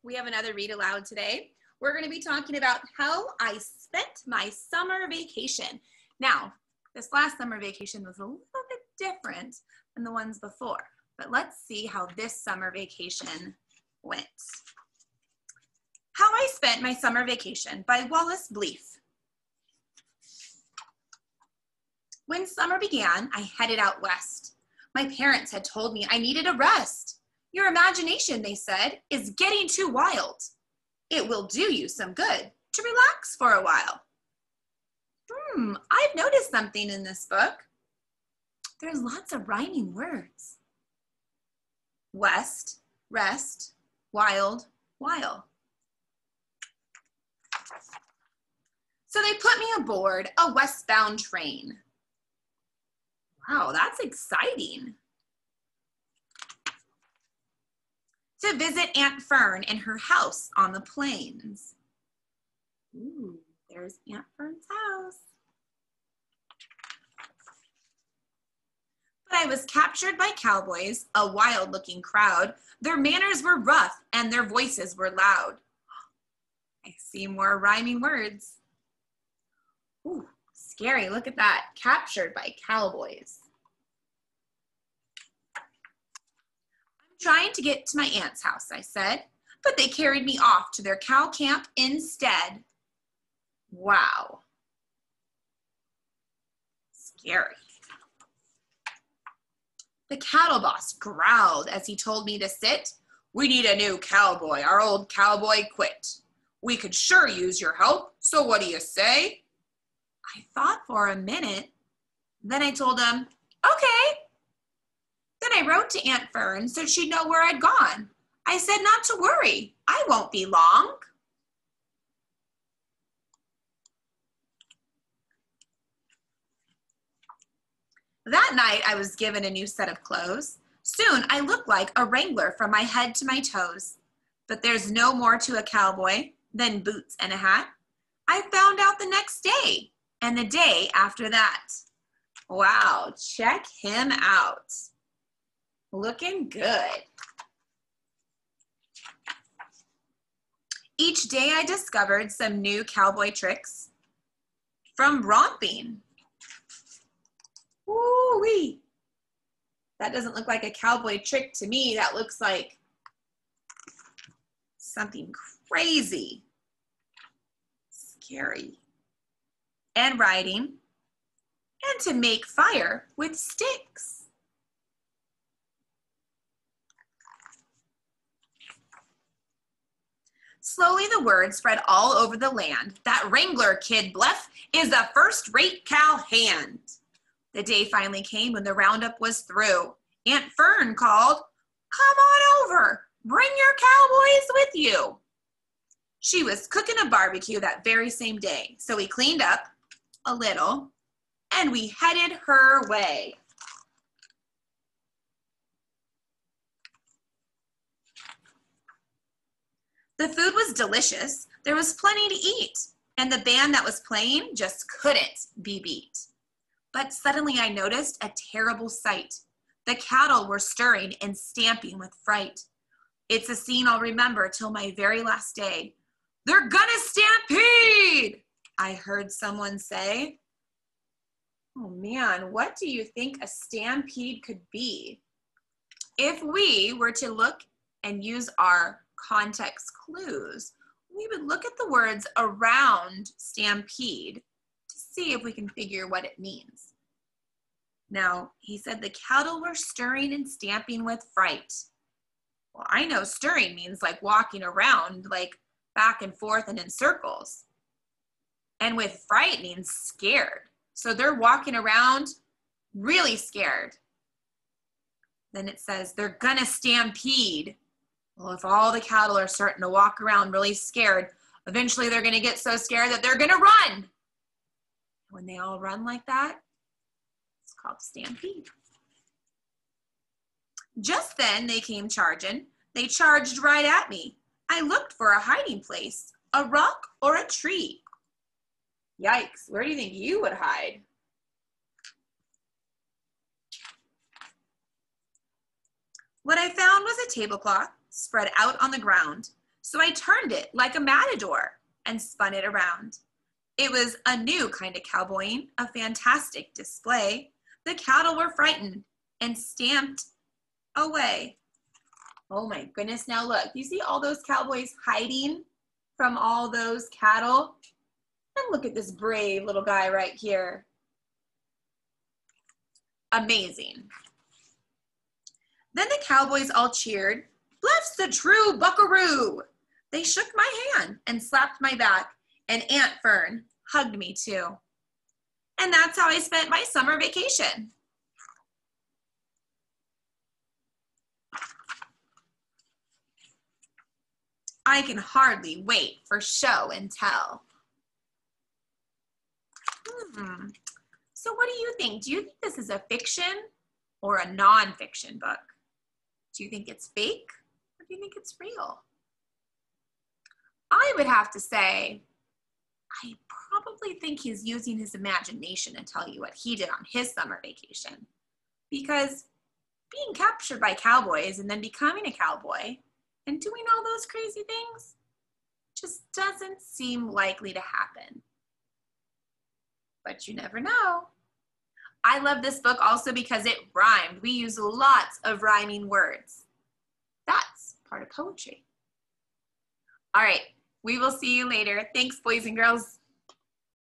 We have another read aloud today. We're going to be talking about how I spent my summer vacation. Now, this last summer vacation was a little bit different than the ones before, but let's see how this summer vacation went. How I Spent My Summer Vacation by Wallace Bleeth. When summer began, I headed out west. My parents had told me I needed a rest. Your imagination, they said, is getting too wild. It will do you some good to relax for a while. I've noticed something in this book. There's lots of rhyming words. West, rest, wild, while. So they put me aboard a westbound train. Wow, that's exciting. To visit Aunt Fern in her house on the plains. Ooh, there's Aunt Fern's house. But I was captured by cowboys, a wild-looking crowd. Their manners were rough and their voices were loud. I see more rhyming words. Ooh, scary, look at that. Captured by cowboys. Trying to get to my aunt's house, I said, but they carried me off to their cow camp instead. Wow. Scary. The cattle boss growled as he told me to sit. We need a new cowboy. Our old cowboy quit. We could sure use your help, so what do you say? I thought for a minute. Then I told him, okay. Then I wrote to Aunt Fern so she'd know where I'd gone. I said not to worry, I won't be long. That night I was given a new set of clothes. Soon I looked like a wrangler from my head to my toes. But there's no more to a cowboy than boots and a hat. I found out the next day and the day after that. Wow, check him out. Looking good. Each day I discovered some new cowboy tricks from romping. Woo-wee. That doesn't look like a cowboy trick to me. That looks like something crazy. Scary. And riding. And to make fire with sticks. Slowly the word spread all over the land. That wrangler kid Bluff is a first-rate cow hand. The day finally came when the roundup was through. Aunt Fern called, come on over, bring your cowboys with you. She was cooking a barbecue that very same day, so we cleaned up a little and we headed her way. The food was delicious, there was plenty to eat, and the band that was playing just couldn't be beat. But suddenly I noticed a terrible sight. The cattle were stirring and stamping with fright. It's a scene I'll remember till my very last day. They're gonna stampede, I heard someone say. Oh man, what do you think a stampede could be? If we were to look and use our context clues, we would look at the words around stampede to see if we can figure what it means. Now, he said the cattle were stirring and stamping with fright. Well, I know stirring means like walking around, like back and forth and in circles. And with fright means scared. So they're walking around really scared. Then it says they're gonna stampede. Well, if all the cattle are starting to walk around really scared, eventually they're going to get so scared that they're going to run. When they all run like that, it's called stampede. Just then they came charging. They charged right at me. I looked for a hiding place, a rock or a tree. Yikes, where do you think you would hide? What I found was a tablecloth spread out on the ground. So I turned it like a matador and spun it around. It was a new kind of cowboying, a fantastic display. The cattle were frightened and stamped away. Oh my goodness, now look, you see all those cowboys hiding from all those cattle? And look at this brave little guy right here. Amazing. Then the cowboys all cheered, "Bless the true buckaroo." They shook my hand and slapped my back, and Aunt Fern hugged me too. And that's how I spent my summer vacation. I can hardly wait for show and tell. So what do you think? Do you think this is a fiction or a nonfiction book? Do you think it's fake or do you think it's real? I would have to say, I probably think he's using his imagination to tell you what he did on his summer vacation. Because being captured by cowboys and then becoming a cowboy and doing all those crazy things just doesn't seem likely to happen. But you never know. I love this book also because it rhymed. We use lots of rhyming words. That's part of poetry. All right, we will see you later. Thanks, boys and girls.